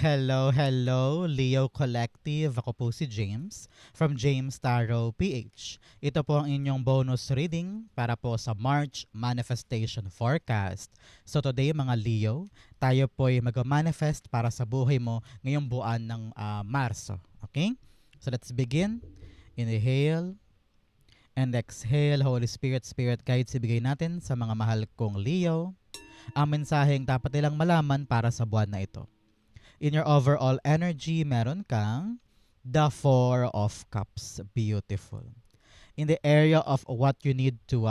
Hello, Leo Collective. Ako po si James from James Tarot PH. Ito po ang inyong bonus reading para po sa March Manifestation Forecast. So today mga Leo, tayo po ay mag-manifest para sa buhay mo ngayong buwan ng Marso. Okay? So let's begin. Inhale and exhale. Holy Spirit, Spirit Guides, ibigay natin sa mga mahal kong Leo ang mensaheng dapat nilang malaman para sa buwan na ito. In your overall energy, meron kang the Four of Cups. Beautiful. In the area of what you need to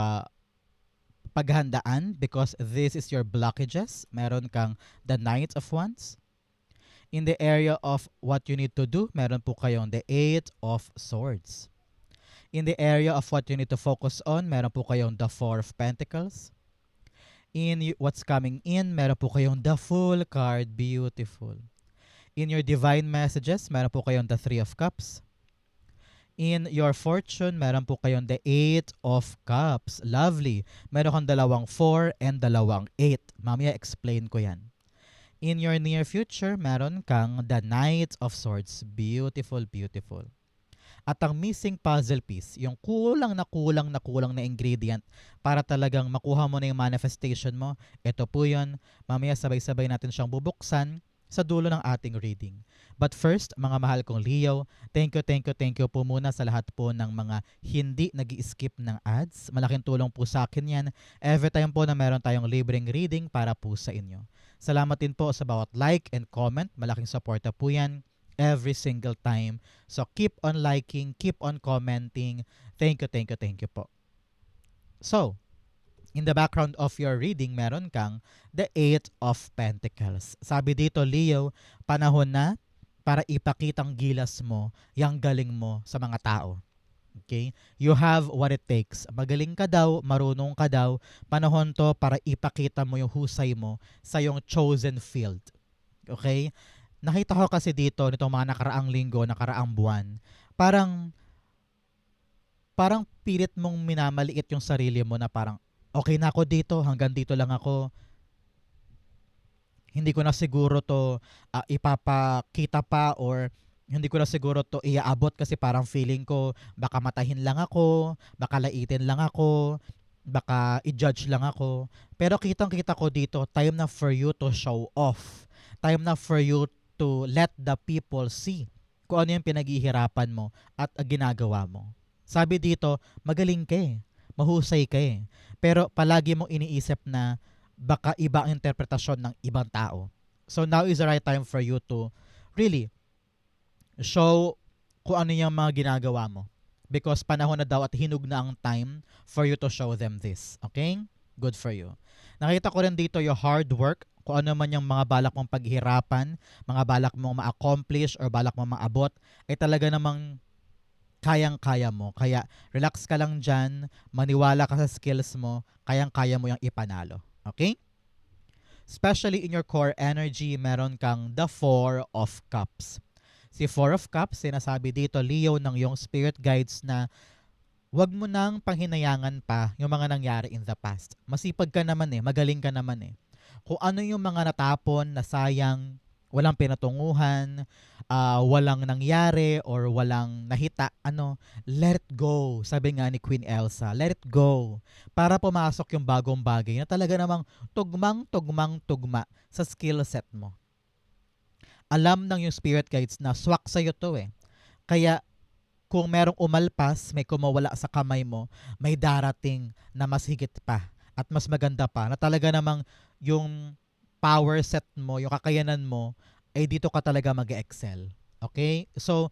paghandaan because this is your blockages, meron kang the Knight of Wands. In the area of what you need to do, meron po kayong the Eight of Swords. In the area of what you need to focus on, meron po kayong the Four of Pentacles. In what's coming in, meron po kayong the Fool card. Beautiful. In your divine messages, meron po kayong the Three of Cups. In your fortune, meron po kayong the Eight of Cups. Lovely. Meron kang dalawang 4 and dalawang 8. Mamaya explain ko yan. In your near future, meron kang the Knight of Swords. Beautiful, beautiful. At ang missing puzzle piece, yung kulang na ingredient para talagang makuha mo na yung manifestation mo, ito po yun. Mamaya sabay-sabay natin siyang bubuksan sa dulo ng ating reading. But first, mga mahal kong Leo, thank you po muna sa lahat po ng mga hindi nag-skip ng ads. Malaking tulong po sa akin yan. Every time po na meron tayong libreng reading para po sa inyo. Salamat din po sa bawat like and comment. Malaking suporta po yan every single time. So keep on liking, keep on commenting. Thank you po. So, in the background of your reading, meron kang the Eight of Pentacles. Sabi dito, Leo, panahon na para ipakitang gilas mo, yang galing mo sa mga tao. Okay? You have what it takes. Magaling ka daw, marunong ka daw. Panahon to para ipakita mo yung husay mo sa yung chosen field. Okay? Nakita ko kasi dito, nitong mga nakaraang linggo, nakaraang buwan, parang pilit mong minamaliit yung sarili mo na parang, okay na ako dito, hanggang dito lang ako. Hindi ko na siguro to ipapakita pa or hindi ko na siguro to iaabot kasi parang feeling ko baka matahin lang ako, baka laitin lang ako, baka i-judge lang ako. Pero kitang-kita ko dito, time na for you to show off. Time na for you to let the people see kung ano yung pinaghihirapan mo at ginagawa mo. Sabi dito, magaling ka eh. Mahusay ka eh. Pero palagi mong iniisip na baka iba ang interpretasyon ng ibang tao. So now is the right time for you to really show kung ano yung mga ginagawa mo. Because panahon na daw at hinug na ang time for you to show them this. Okay? Good for you. Nakita ko rin dito yung hard work, kung ano man yung mga balak mong paghirapan, mga balak mong ma-accomplish or balak mong maabot, ay talaga namang kayang-kaya mo. Kaya relax ka lang dyan, maniwala ka sa skills mo, kayang-kaya mo yung ipanalo. Okay? Especially in your core energy, meron kang the Four of Cups. Si Four of Cups, sinasabi dito, Leo, ng yung spirit guides na wag mo nang panghinayangan pa yung mga nangyari in the past. Masipag ka naman eh, magaling ka naman eh. Kung ano yung mga natapon na sayang, walang pinatunguhan, walang nangyari or walang nahita, let it go. Sabi nga ni Queen Elsa, let it go. Para pumasok yung bagong bagay na talaga namang tugma sa skill set mo. Alam ng yung spirit guides na swak sa'yo to eh. Kaya kung merong umalpas, may kumawala sa kamay mo, may darating na mas higit pa at mas maganda pa na talaga namang yung power set mo, yung kakayanan mo, ay dito ka talaga mag-excel. Okay? So,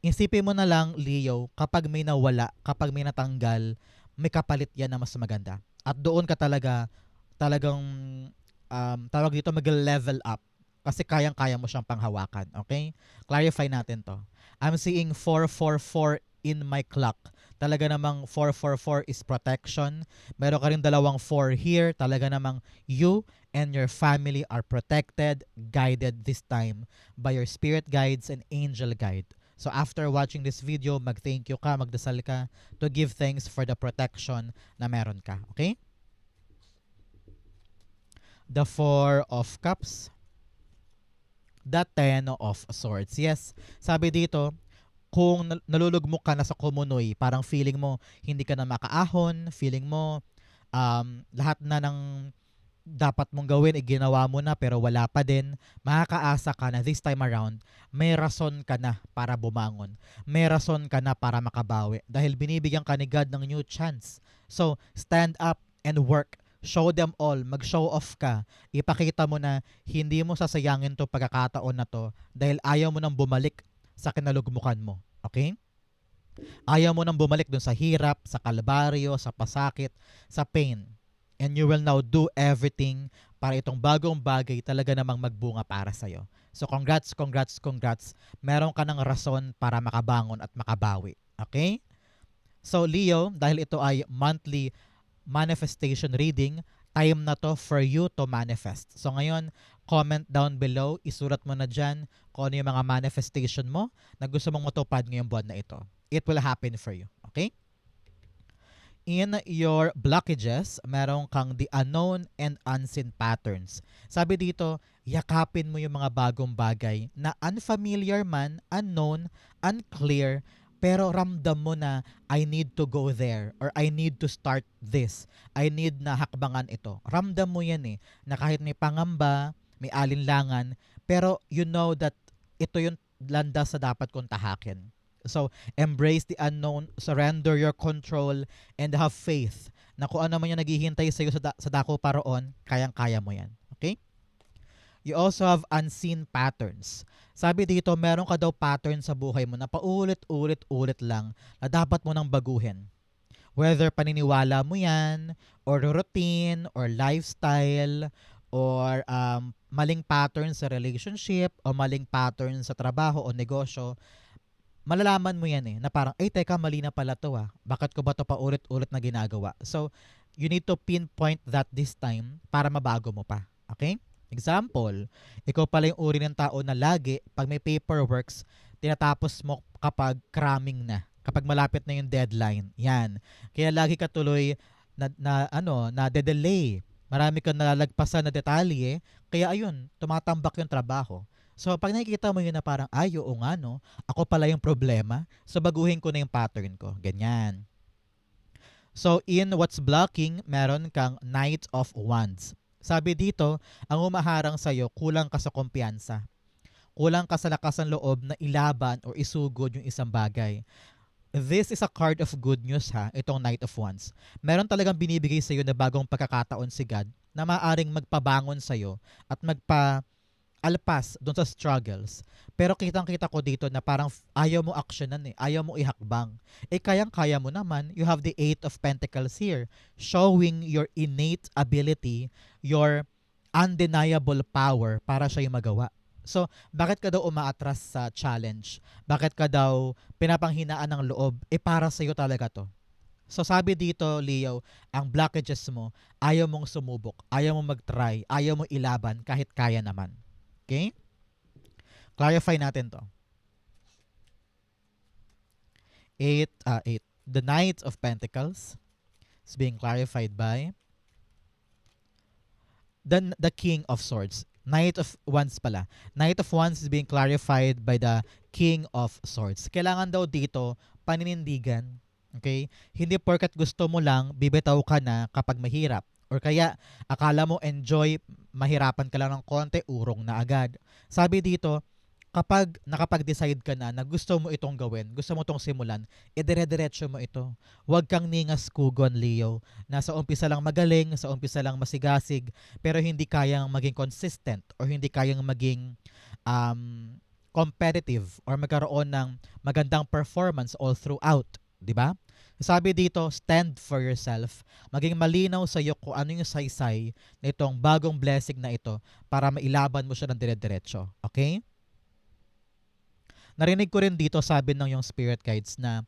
isipin mo na lang, Leo, kapag may nawala, kapag may natanggal, may kapalit yan na mas maganda. At doon ka talagang, tawag dito, mag-level up. Kasi kayang-kaya mo siyang panghawakan. Okay? Clarify natin to. I'm seeing 444 in my clock. Talaga namang 444 is protection. Meron ka rin dalawang 4 here. Talaga namang you and your family are protected, guided this time by your spirit guides and angel guide. So after watching this video, mag-thank you ka, magdasal ka to give thanks for the protection na meron ka. Okay? The Four of Cups. the Ten of Swords. Yes, sabi dito, kung nalulugmok ka na sa kumunoy, parang feeling mo hindi ka na makaahon, feeling mo lahat na ng dapat mong gawin, ginawa mo na pero wala pa din, makakaasa ka na this time around, may rason ka na para bumangon. May rason ka na para makabawi. Dahil binibigyan ka ni God ng new chance. So, stand up and work. Show them all. Mag-show off ka. Ipakita mo na hindi mo sasayangin to pagkakataon na to dahil ayaw mo nang bumalik sa kinalugmukan mo. Okay? Ayaw mo nang bumalik dun sa hirap, sa kalbaryo, sa pasakit, sa pain. And you will now do everything para itong bagong bagay talaga namang magbunga para sa'yo. So congrats, congrats, congrats. Meron ka ng rason para makabangon at makabawi. Okay? So Leo, dahil ito ay monthly manifestation reading, time na to for you to manifest. So ngayon, comment down below, isulat mo na dyan kung ano yung mga manifestation mo na gusto mong matupad ngayong buwan na ito. It will happen for you. Okay? In your blockages, meron kang the unknown and unseen patterns. Sabi dito, yakapin mo yung mga bagong bagay na unfamiliar man, unknown, unclear, pero ramdam mo na I need to go there or I need to start this. I need na hakbangan ito. Ramdam mo yan na kahit may pangamba, may alinlangan, pero you know that ito yung landas sa dapat kong tahakin. So, embrace the unknown, surrender your control, and have faith na kung ano man yung naghihintay sa iyo sa dako paroon, kayang-kaya mo yan. Okay? You also have unseen patterns. Sabi dito, meron ka daw pattern sa buhay mo na paulit-ulit-ulit lang na dapat mo nang baguhin. Whether paniniwala mo yan, or routine, or lifestyle, or maling pattern sa relationship, o maling pattern sa trabaho o negosyo, malalaman mo yan na parang, ay teka, mali na pala to Bakit ko ba to paulit-ulit na ginagawa? So, you need to pinpoint that this time para mabago mo pa. Okay? Example, ikaw pala yung uri ng tao na lagi, pag may paperworks, tinatapos mo kapag cramming na. Kapag malapit na yung deadline. Yan. Kaya lagi ka tuloy na de-delay. Marami kang nalalagpasan na detalye. Kaya ayun, tumatambak yung trabaho. So, pag nakikita mo yun na parang, ay, oo nga, no? Ako pala yung problema. So, baguhin ko na yung pattern ko. Ganyan. So, in what's blocking, meron kang Knight of Wands. Sabi dito, ang umaharang sa'yo, kulang ka sa kumpiyansa. Kulang ka sa lakas ng loob na ilaban o isugod yung isang bagay. This is a card of good news itong Knight of Wands. Meron talagang binibigay sa'yo na bagong pagkakataon si God na maaaring magpabangon sa'yo at alpas doon sa struggles. Pero kitang-kita ko dito na parang ayaw mo actionan ayaw mo ihakbang. Kayang-kaya mo naman, you have the Eight of Pentacles here, showing your innate ability, your undeniable power para siya yung magawa. So, bakit ka daw umaatras sa challenge? Bakit ka daw pinapanghinaan ng loob? Para sa'yo talaga to. So, sabi dito, Leo, ang blockages mo, ayaw mong sumubok, ayaw mong mag-try, ayaw mong ilaban kahit kaya naman. Okay? Clarify natin to. 8. The Knight of Pentacles is being clarified by the King of Swords. Knight of Wands pala. Knight of Wands is being clarified by the King of Swords. Kailangan daw dito paninindigan. Okay? Hindi porkat gusto mo lang, bibitaw ka na kapag mahirap. Or kaya, akala mo enjoy, mahirapan ka lang ng konti, urong na agad. Sabi dito, kapag nakapag-decide ka na gusto mo itong gawin, gusto mo itong simulan, dire-diretso mo ito. Huwag kang ningas kugon, Leo. Nasa umpisa lang magaling, sa umpisa lang masigasig, pero hindi kayang maging consistent or hindi kayang maging competitive or magkaroon ng magandang performance all throughout. Diba? Sabi dito, stand for yourself. Maging malinaw sa iyo kung ano yung saysay na itong bagong blessing na ito para mailaban mo siya ng dire-diretso. Okay? Narinig ko rin dito, sabi ng yung spirit guides na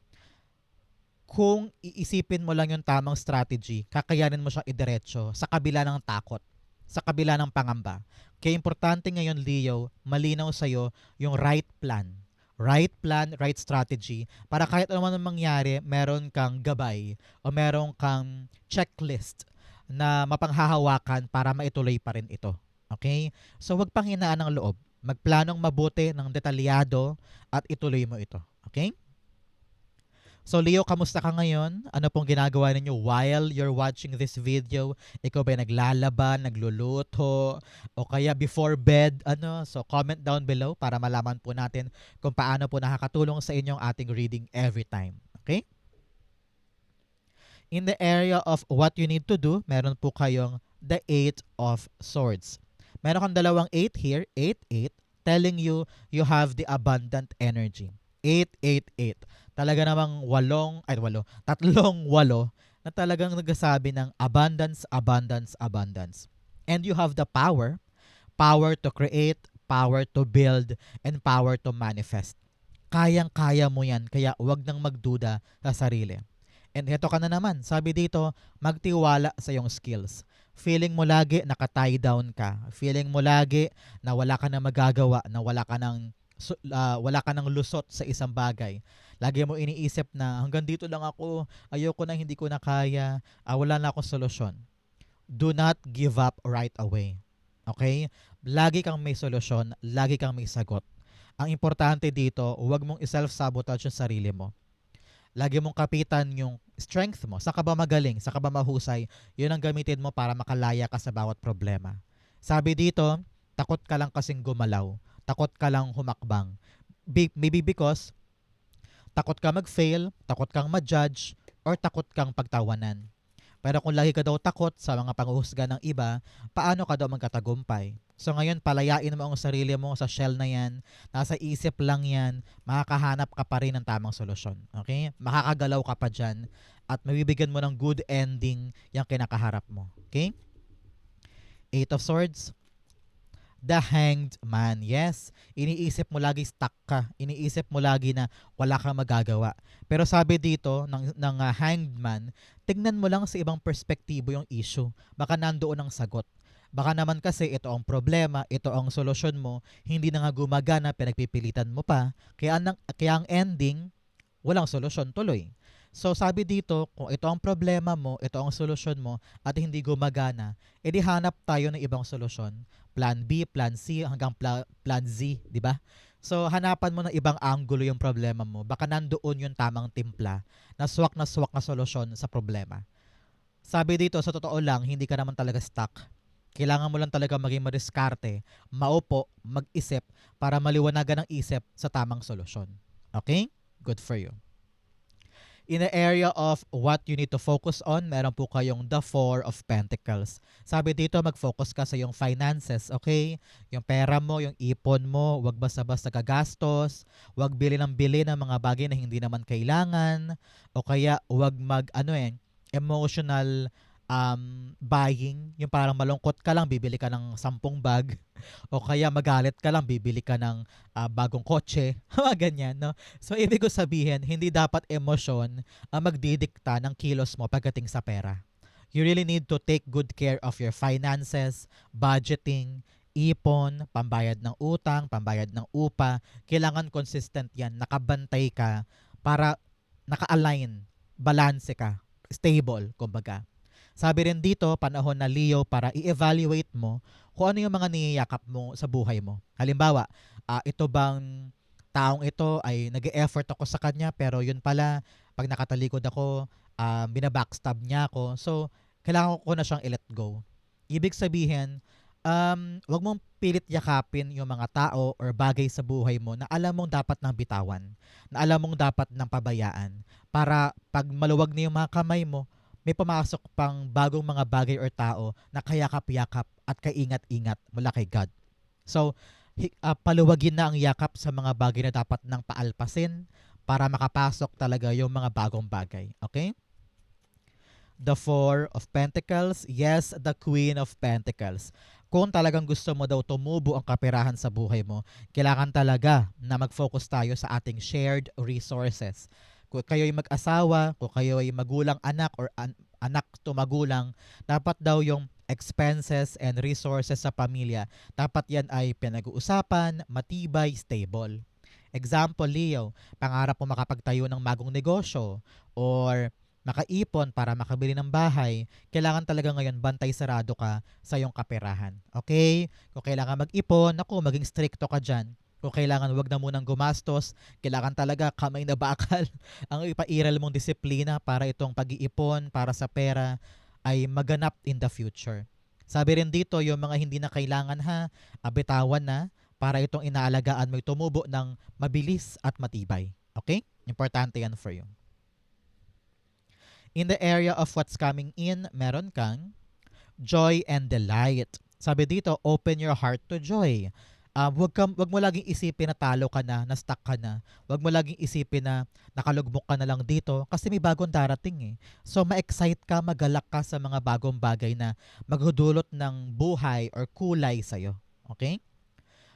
kung iisipin mo lang yung tamang strategy, kakayanin mo siya idiretso sa kabila ng takot, sa kabila ng pangamba. Kaya importante ngayon, Leo, malinaw sa iyo yung right plan, right strategy, para kahit ano man mangyari, meron kang gabay o meron kang checklist na mapanghahawakan para maituloy pa rin ito. Okay? So, wag pang hinaan ng loob. Magplanong mabuti ng detalyado at ituloy mo ito. Okay? So Leo, kamusta ka ngayon? Ano pong ginagawa ninyo while you're watching this video? Ikaw ba naglalaban, nagluluto, o kaya before bed? Ano? So comment down below para malaman po natin kung paano po nakakatulong sa inyong ating reading every time. Okay? In the area of what you need to do, meron po kayong the Eight of Swords. Meron kang dalawang 8 here, 8, 8, telling you you have the abundant energy. 8, 8, 8. Talaga namang tatlong walo na talagang nagsasabi ng abundance, abundance, abundance. And you have the power, power to create, power to build, and power to manifest. Kayang-kaya mo yan, kaya wag nang magduda sa sarili. And heto ka na naman, sabi dito, magtiwala sa iyong skills. Feeling mo lagi naka-tie down ka. Feeling mo lagi na wala ka na magagawa, na wala ka ng lusot sa isang bagay. Lagi mo iniisip na hanggang dito lang ako, ayoko na, hindi ko na kaya, wala na akong solusyon. Do not give up right away. Okay? Lagi kang may solusyon, lagi kang may sagot. Ang importante dito, huwag mong i-self-sabotage yung sarili mo. Lagi mong kapitan yung strength mo. Saan ka ba magaling? Saan ka ba mahusay? Yun ang gamitin mo para makalaya ka sa bawat problema. Sabi dito, takot ka lang kasing gumalaw. Takot ka lang humakbang. Maybe because takot ka mag-fail, takot kang ma-judge, or takot kang pagtawanan. Pero kung lagi ka daw takot sa mga panghuhusga ng iba, paano ka daw magkatagumpay? So ngayon, palayain mo ang sarili mo sa shell na yan. Nasa isip lang yan. Makakahanap ka pa rin ng tamang solusyon. Okay? Makakagalaw ka pa dyan. At mabibigyan mo ng good ending yung kinakaharap mo. Okay? 8 of Swords. The Hanged Man. Yes, iniisip mo lagi stuck ka. Iniisip mo lagi na wala kang magagawa. Pero sabi dito ng Hanged Man, tignan mo lang sa ibang perspektibo yung issue. Baka nandoon ang sagot. Baka naman kasi ito ang problema, ito ang solusyon mo, hindi na nga gumagana, pinagpipilitan mo pa. Kaya ang ending, walang solusyon tuloy. So sabi dito, kung ito ang problema mo, ito ang solusyon mo, at hindi gumagana, edi hanap tayo ng ibang solusyon. Plan B, Plan C, hanggang Plan Z, di ba? So hanapan mo ng ibang angulo yung problema mo. Baka nandoon yung tamang timpla na swak na solusyon sa problema. Sabi dito, sa totoo lang, hindi ka naman talaga stuck. Kailangan mo lang talaga maging madiskarte, maupo, mag-isip para maliwanagan ang isip sa tamang solusyon. Okay? Good for you. In the area of what you need to focus on, meron po kayong the Four of Pentacles. Sabi dito, mag-focus ka sa yung finances, okay? Yung pera mo, yung ipon mo, wag basta-basta gagastos, wag bili ng mga bagay na hindi naman kailangan, o kaya wag emotional buying, yung parang malungkot ka lang, bibili ka ng 10 bag, o kaya magalit ka lang, bibili ka ng bagong kotse, mga ganyan, no? So, ibig ko sabihin, hindi dapat emosyon ang magdidikta ng kilos mo pagdating sa pera. You really need to take good care of your finances, budgeting, ipon, pambayad ng utang, pambayad ng upa. Kailangan consistent yan, nakabantay ka para naka-align, balanse ka, stable, kumbaga. Sabi rin dito, panahon na Leo para i-evaluate mo kung ano yung mga niyayakap mo sa buhay mo. Halimbawa, ito bang taong ito ay nag-e-effort ako sa kanya pero yun pala, pag nakatalikod ako, binabackstab niya ako. So, kailangan ko na siyang i-let go. Ibig sabihin, wag mong pilit yakapin yung mga tao or bagay sa buhay mo na alam mong dapat nang bitawan, na alam mong dapat nang pabayaan para pag maluwag na yung mga kamay mo, may pumasok pang bagong mga bagay or tao na kayakap-yakap at kaingat-ingat mula kay God. So, paluwagin na ang yakap sa mga bagay na dapat nang paalpasin para makapasok talaga yung mga bagong bagay. Okay? The Four of Pentacles. Yes, the Queen of Pentacles. Kung talagang gusto mo daw tumubo ang kaperahan sa buhay mo, kailangan talaga na mag-focus tayo sa ating shared resources. Kung kayo ay mag-asawa, kung kayo ay magulang-anak or anak to magulang, dapat daw yung expenses and resources sa pamilya, dapat yan ay pinag-uusapan, matibay, stable. Example, Leo, pangarap mo makapagtayo ng bagong negosyo or makaipon para makabili ng bahay, kailangan talaga ngayon bantay sarado ka sa iyong kaperahan. Okay? Kung kailangan mag-ipon, naku, maging stricto ka dyan. Kung kailangan wag na munang gumastos, kailangan talaga kamay na bakal ang ipairal mong disiplina para itong pag-iipon para sa pera ay maganap in the future. Sabi rin dito, yung mga hindi na kailangan bitawan na para itong inaalagaan mo tumubo ng mabilis at matibay. Okay? Importante yan for you. In the area of what's coming in, meron kang joy and delight. Sabi dito, open your heart to joy. Wag mo laging isipin na talo ka na stuck ka na. Wag mo laging isipin na nakalugmok ka na lang dito kasi may bagong darating eh. So ma-excite ka, magalak ka sa mga bagong bagay na magdudulot ng buhay or kulay sa'yo. Okay?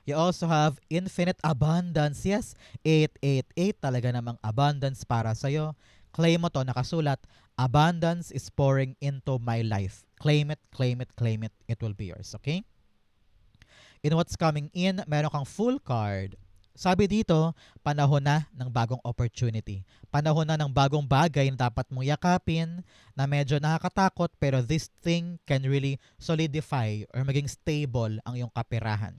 You also have infinite abundance. Yes, 888 talaga namang abundance para sa'yo. Claim mo to, nakasulat, abundance is pouring into my life. Claim it, claim it, claim it. It will be yours, okay? In what's coming in, meron kang full card. Sabi dito, panahon na ng bagong opportunity. Panahon na ng bagong bagay na dapat mong yakapin na medyo nakakatakot pero this thing can really solidify or maging stable ang iyong kaperahan.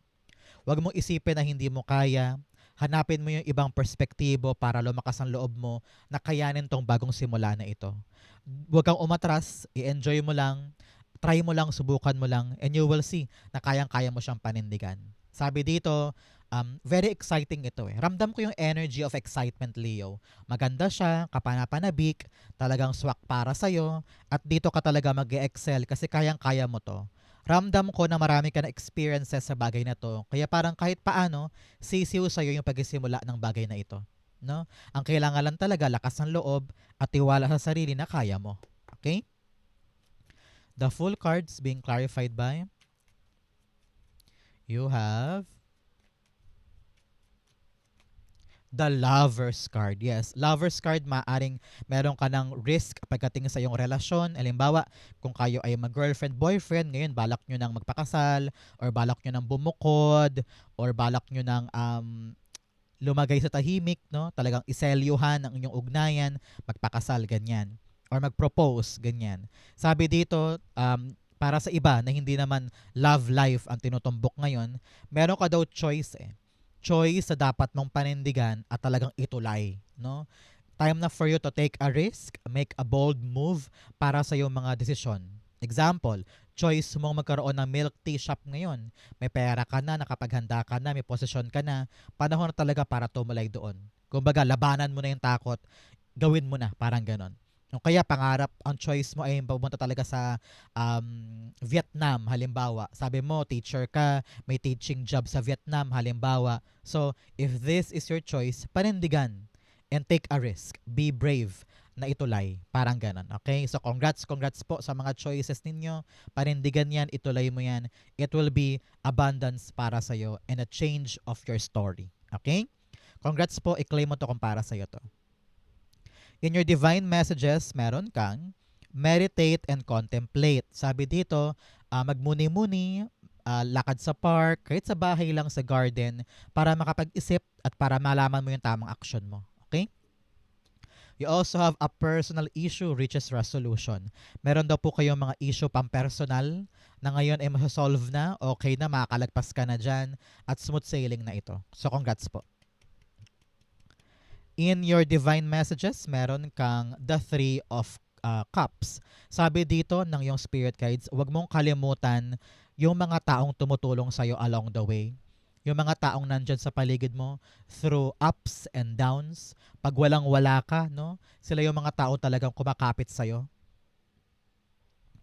Huwag mong isipin na hindi mo kaya. Hanapin mo yung ibang perspektibo para lumakas ang loob mo na kayanin tong bagong simula na ito. Huwag kang umatras, i-enjoy mo lang, try mo lang, subukan mo lang, and you will see na kayang-kaya mo siyang panindigan. Sabi dito, very exciting ito eh. Ramdam ko yung energy of excitement, Leo. Maganda siya, kapanapanabik, talagang swak para sa'yo, at dito ka talaga mag-excel kasi kayang-kaya mo to. Ramdam ko na marami ka na experiences sa bagay na to. Kaya parang kahit paano, sisiw sa'yo yung pagsisimula ng bagay na ito. No? Ang kailangan lang talaga, lakas ng loob at tiwala sa sarili na kaya mo. Okay? The full cards being clarified by, you have the Lover's card. Yes, Lover's card, maaring meron ka ng risk pagdating sa iyong relasyon. Halimbawa, kung kayo ay mag-girlfriend, boyfriend, ngayon balak nyo nang magpakasal, or balak nyo nang bumukod, or balak nyo nang lumagay sa tahimik, no? Talagang iselyuhan ang inyong ugnayan, magpakasal, ganyan. Or mag-propose, ganyan. Sabi dito, para sa iba na hindi naman love life ang tinutumbok ngayon, meron ka daw choice eh. Choice sa dapat mong panindigan at talagang itulay, no? Time na for you to take a risk, make a bold move para sa iyong mga desisyon. Example, choice mong magkaroon ng milk tea shop ngayon. May pera ka na, nakapaghanda ka na, may posisyon ka na, panahon na talaga para tumulay doon. Kumbaga, labanan mo na yung takot, gawin mo na, parang ganon. O kaya pangarap, ang choice mo ay pumunta talaga sa Vietnam, halimbawa. Sabi mo, teacher ka, may teaching job sa Vietnam, halimbawa. So, if this is your choice, panindigan and take a risk. Be brave na itulay. Parang ganon. Okay? So, congrats po sa mga choices ninyo. Panindigan yan, itulay mo yan. It will be abundance para sa'yo and a change of your story. Okay? Congrats po, i-claim mo to kung para sa'yo to. In your divine messages, meron kang meditate and contemplate. Sabi dito, magmuni-muni, lakad sa park, kahit sa bahay lang sa garden, para makapag-isip at para malaman mo yung tamang action mo. Okay? You also have a personal issue reaches resolution. Meron daw po kayong mga issue pampersonal na ngayon ay masasolve na, okay na, makakalagpas ka na dyan, at smooth sailing na ito. So, congrats po. In your divine messages, meron kang the Three of Cups. Sabi dito ng yung spirit guides, huwag mong kalimutan yung mga taong tumutulong sa'yo along the way. Yung mga taong nandyan sa paligid mo through ups and downs. Pag walang-wala ka, no? Sila yung mga tao talagang kumakapit sa'yo.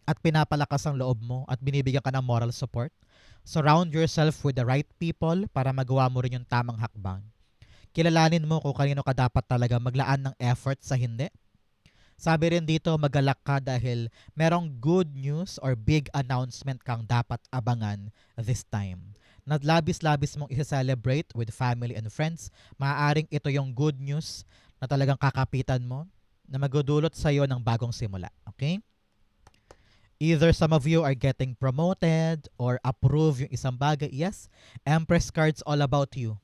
At pinapalakas ang loob mo at binibigyan ka ng moral support. Surround yourself with the right people para magawa mo rin yung tamang hakbang. Kilalanin mo kung kanino ka dapat talaga maglaan ng effort sa hindi. Sabi rin dito, magalak ka dahil merong good news or big announcement kang dapat abangan this time. Nadlabis-labis mong isa-celebrate with family and friends. Maaaring ito yung good news na talagang kakapitan mo na magdudulot sa'yo ng bagong simula. Okay? Either some of you are getting promoted or approve yung isang bagay. Yes, Empress cards all about you.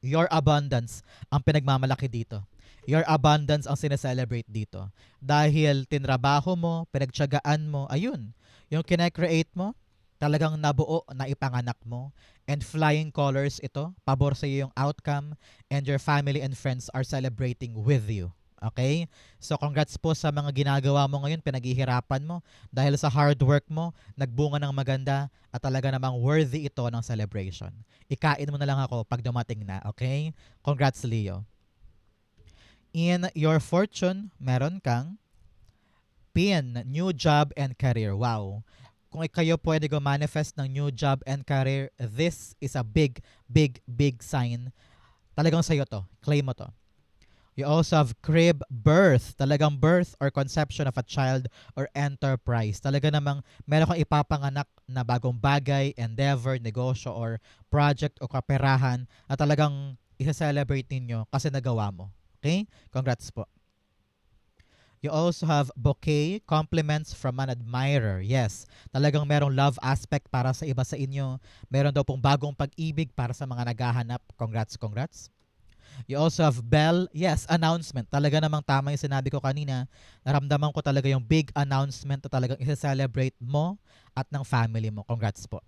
Your abundance ang pinagmamalaki dito. Your abundance ang sineselebrate dito. Dahil tinrabaho mo, pinagtiyagaan mo, ayun, yung kinecreate mo, talagang nabuo na ipanganak mo. And flying colors ito, pabor sa iyo yung outcome, and your family and friends are celebrating with you. Okay? So congrats po sa mga ginagawa mo ngayon, pinaghihirapan mo. Dahil sa hard work mo, nagbunga ng maganda at talaga namang worthy ito ng celebration. Ikain mo na lang ako pag dumating na, okay? Congrats, Leo. In your fortune, meron kang pin, new job and career. Wow. Kung kayo pwede go manifest ng new job and career, this is a big, big, big sign. Talagang sa'yo to. Claim mo to. You also have crib birth. Talagang birth or conception of a child or enterprise. Talaga namang meron kang ipapanganak na bagong bagay, endeavor, negosyo, or project o kaperahan na talagang isa-celebrate ninyo kasi nagawa mo. Okay? Congrats po. You also have bouquet, compliments from an admirer. Yes, talagang merong love aspect para sa iba sa inyo. Meron daw pong bagong pag-ibig para sa mga naghahanap. Congrats, congrats. You also have bell. Yes, announcement. Talaga namang tama yung sinabi ko kanina. Naramdaman ko talaga yung big announcement na talagang isa-celebrate mo at ng family mo. Congrats po.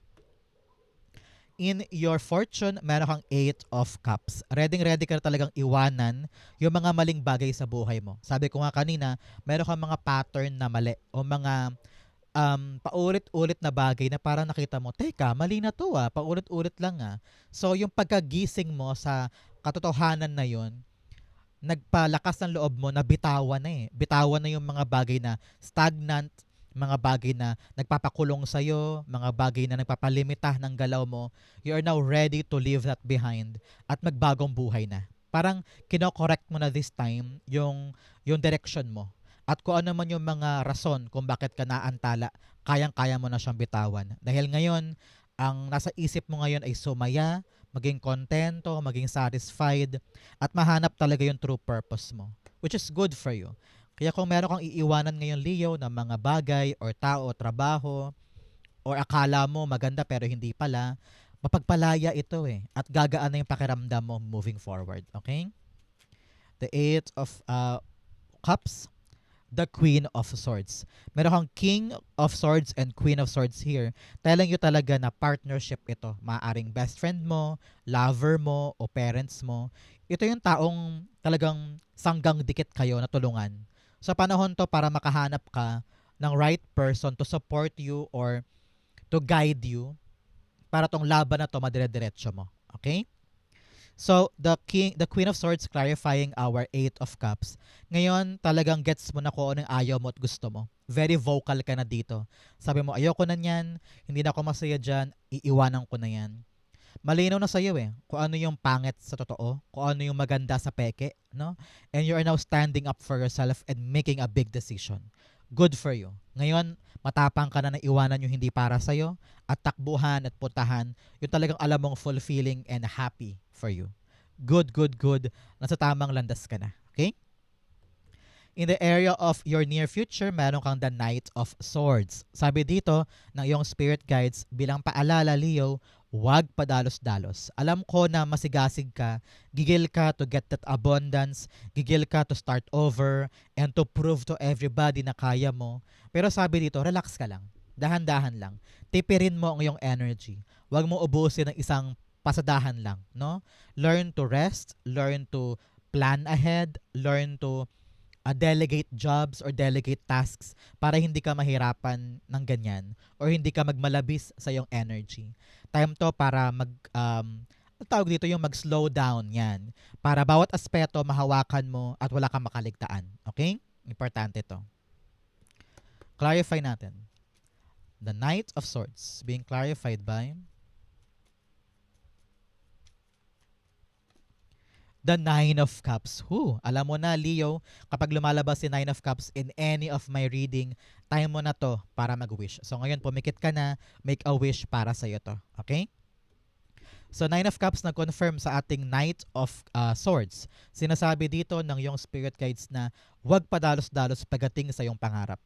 In your fortune, meron kang 8 of Cups. Ready ka na talagang iwanan yung mga maling bagay sa buhay mo. Sabi ko nga kanina, meron kang mga pattern na mali o mga paulit-ulit na bagay na parang nakita mo, teka, mali na to paulit-ulit lang So yung pagkagising mo sa katotohanan na yun, nagpalakas ng loob mo na bitawan na Bitawan na yung mga bagay na stagnant, mga bagay na nagpapakulong sa'yo, mga bagay na nagpapalimita ng galaw mo. You are now ready to leave that behind at magbagong buhay na. Parang kino-correct mo na this time yung direction mo. At kung ano man yung mga rason kung bakit ka naantala, kayang-kaya mo na siyang bitawan. Dahil ngayon, ang nasa isip mo ngayon ay sumaya, maging kontento, maging satisfied, at mahanap talaga yung true purpose mo, which is good for you. Kaya kung meron kang iiwanan ngayon, Leo, ng mga bagay or tao o trabaho, or akala mo maganda pero hindi pala, mapagpalaya ito at gagaan na yung pakiramdam mo moving forward. Okay? The Eight of Cups, the Queen of Swords. Meron kang King of Swords and Queen of Swords here. Telling you talaga na partnership ito. Maaring best friend mo, lover mo, o parents mo. Ito yung taong talagang sanggang dikit kayo na tulungan. Sa panahon to para makahanap ka ng right person to support you or to guide you para tong laban na to madire-diretso mo. Okay? So, the Queen of Swords clarifying our Eight of Cups. Ngayon, talagang gets mo na kung anong ayaw mo at gusto mo. Very vocal ka na dito. Sabi mo, ayoko na yan, hindi na ako masaya dyan, iiwanan ko na yan. Malinaw na sa'yo kung ano yung pangit sa totoo, kung ano yung maganda sa peke, no? And you are now standing up for yourself and making a big decision. Good for you. Ngayon, matapang ka na iwanan yung hindi para sa'yo at takbuhan at puntahan yung talagang alam mong fulfilling and happy for you. Good, good, good. Nasa tamang landas ka na. Okay? In the area of your near future, meron kang the Knight of Swords. Sabi dito ng iyong spirit guides, bilang paalala, Leo, huwag padalos-dalos. Alam ko na masigasig ka, gigil ka to get that abundance, gigil ka to start over, and to prove to everybody na kaya mo. Pero sabi dito, relax ka lang. Dahan-dahan lang. Tipirin mo ang iyong energy. Huwag mo ubusin ng isang pasadahan lang, no? Learn to rest, learn to plan ahead, learn to delegate jobs or delegate tasks para hindi ka mahirapan ng ganyan or hindi ka magmalabis sa iyong energy. Time to para ang tawag dito yung mag-slow down yan. Para bawat aspeto mahawakan mo at wala kang makaligtaan. Okay? Importante to. Clarify natin. The Knight of Swords being clarified by the Nine of Cups. Alam mo na, Leo, kapag lumalabas si Nine of Cups in any of my reading, time mo na to para mag-wish. So ngayon, pumikit ka na, make a wish para sa'yo to. Okay? So Nine of Cups nag-confirm sa ating Knight of Swords. Sinasabi dito ng iyong spirit guides na huwag padalos-dalos pagdating sa iyong pangarap.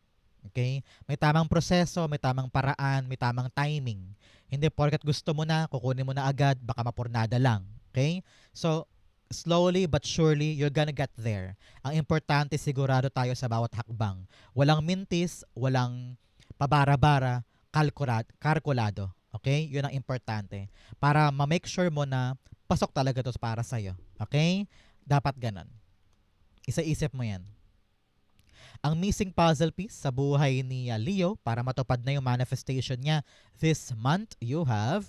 Okay? May tamang proseso, may tamang paraan, may tamang timing. Hindi porket gusto mo na, kukunin mo na agad, baka mapurnada lang. Okay? So, Slowly but surely, you're gonna get there. Ang importante, sigurado tayo sa bawat hakbang. Walang mintis, walang pabara-bara, kalkulado. Okay? Yun ang importante. Para ma-make sure mo na pasok talaga to para sa'yo. Okay? Dapat ganon. Isa-isip mo yan. Ang missing puzzle piece sa buhay ni Leo para matupad na yung manifestation niya this month, you have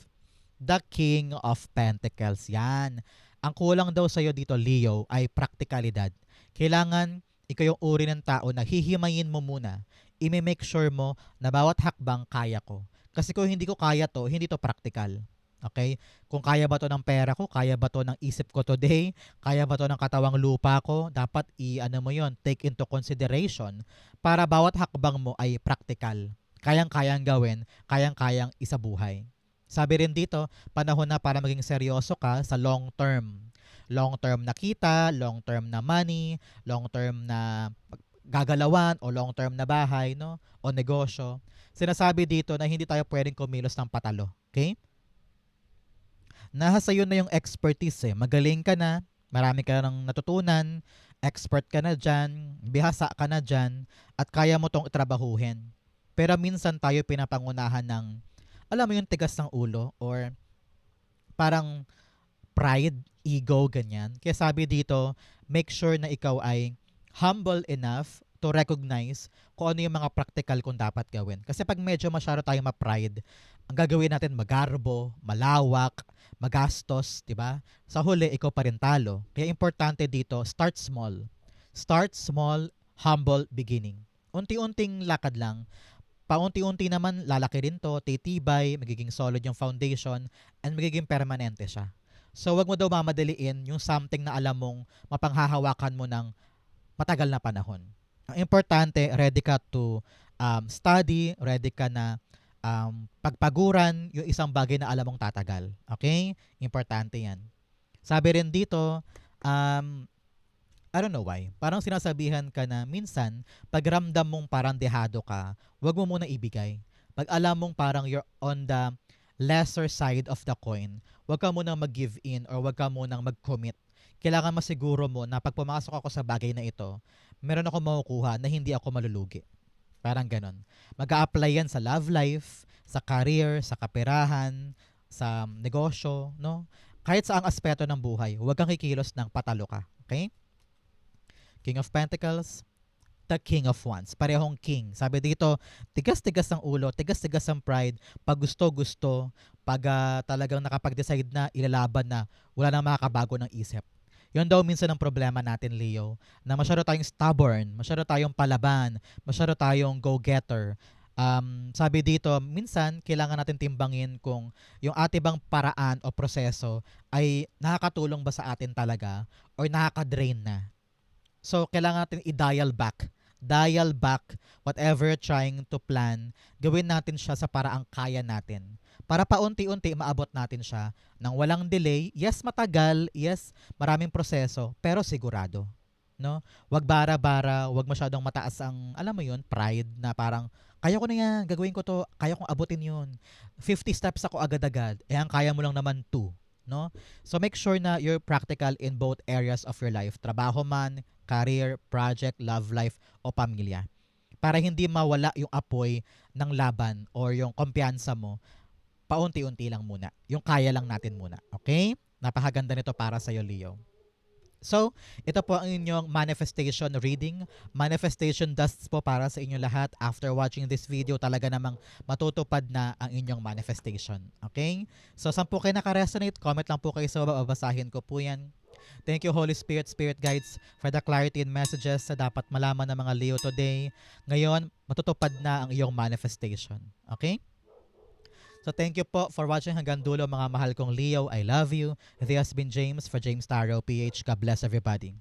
the King of Pentacles. Yan. Ang kulang daw sa'yo dito, Leo, ay praktikalidad. Kailangan ikaw yung uri ng tao na hihimayin mo muna. I-make sure mo na bawat hakbang kaya ko. Kasi kung hindi ko kaya to, hindi to practical. Okay? Kung kaya ba to ng pera ko, kaya ba to ng isip ko today, kaya ba to ng katawang lupa ko, dapat i-ano mo yon, take into consideration para bawat hakbang mo ay practical. Kayang-kayang gawin, kayang-kayang isabuhay. Sabi rin dito, panahon na para maging seryoso ka sa long term. Long term na kita, long term na money, long term na gagalawan o long term na bahay, no? O negosyo. Sinasabi dito na hindi tayo pwedeng kumilos ng patalo. Okay? Nasa iyo na yung expertise eh. Magaling ka na, marami ka nang natutunan, expert ka na dyan, bihasa ka na dyan, at kaya mo tong trabahuhin. Pero minsan tayo pinapangunahan ng, alam mo yung tigas ng ulo or parang pride, ego, ganyan. Kaya sabi dito, make sure na ikaw ay humble enough to recognize kung ano yung mga practical kung dapat gawin. Kasi pag medyo masyado tayo ma-pride, ang gagawin natin magarbo, malawak, magastos, di ba? Sa huli, ikaw pa rin talo. Kaya importante dito, start small. Start small, humble beginning. Unti-unting lakad lang. Paunti-unti naman, lalaki rin to, titibay, magiging solid yung foundation, and magiging permanente siya. So, wag mo daw mamadaliin yung something na alam mong mapanghahawakan mo ng matagal na panahon. Ang importante, ready ka to study, ready ka na pagpaguran yung isang bagay na alam mong tatagal. Okay? Importante yan. Sabi rin dito, I don't know why. Parang sinasabihan ka na minsan, pag ramdam mong parang dehado ka, wag mo muna ibigay. Pag alam mong parang you're on the lesser side of the coin, wag ka munang mag-give in or wag ka munang mag-commit. Kailangan masiguro mo na pag pumasok ako sa bagay na ito, meron ako makukuha na hindi ako malulugi. Parang ganon. Mag-a-apply yan sa love life, sa career, sa kaperahan, sa negosyo, no? Kahit sa ang aspeto ng buhay, huwag kang kikilos ng patalo ka. Okay? King of Pentacles, the King of Wands. Parehong king. Sabi dito, tigas-tigas ang ulo, tigas-tigas ang pride. Pag gusto-gusto, pag talagang nakapag-decide na, ilalaban na, wala nang makakabago ng isip. Yun daw minsan ang problema natin, Leo, na masyado tayong stubborn, masyado tayong palaban, masyado tayong go-getter. Sabi dito, minsan kailangan natin timbangin kung yung ating bang paraan o proseso ay nakakatulong ba sa atin talaga or nakaka-drain na. So, kailangan natin i-dial back. Dial back whatever trying to plan. Gawin natin siya sa paraang kaya natin. Para paunti-unti maabot natin siya nang walang delay. Yes, matagal. Yes, maraming proseso. Pero sigurado. No? Wag bara-bara. Wag masyadong mataas ang, alam mo yun, pride na parang, kaya ko na yan, gagawin ko to, kaya kong abutin yun. 50 steps ako agad-agad. Ang kaya mo lang naman 2. No? So make sure na you're practical in both areas of your life. Trabaho man, career, project, love life, o pamilya. Para hindi mawala yung apoy ng laban or yung kumpiyansa mo, paunti-unti lang muna. Yung kaya lang natin muna. Okay? Napakaganda nito para sa'yo, Leo. So, ito po ang inyong manifestation reading. Manifestation dusts po para sa inyong lahat. After watching this video, talaga namang matutupad na ang inyong manifestation. Okay? So, saan po kayo nakaresonate? Comment lang po kayo sa baba. Babasahin ko po yan. Thank you, Holy Spirit, Spirit Guides, for the clarity and messages na dapat malaman ng mga Leo today. Ngayon, matutupad na ang iyong manifestation. Okay? So thank you po for watching hanggang dulo, mga mahal kong Leo. I love you. This has been James for James Tarot PH. God bless everybody.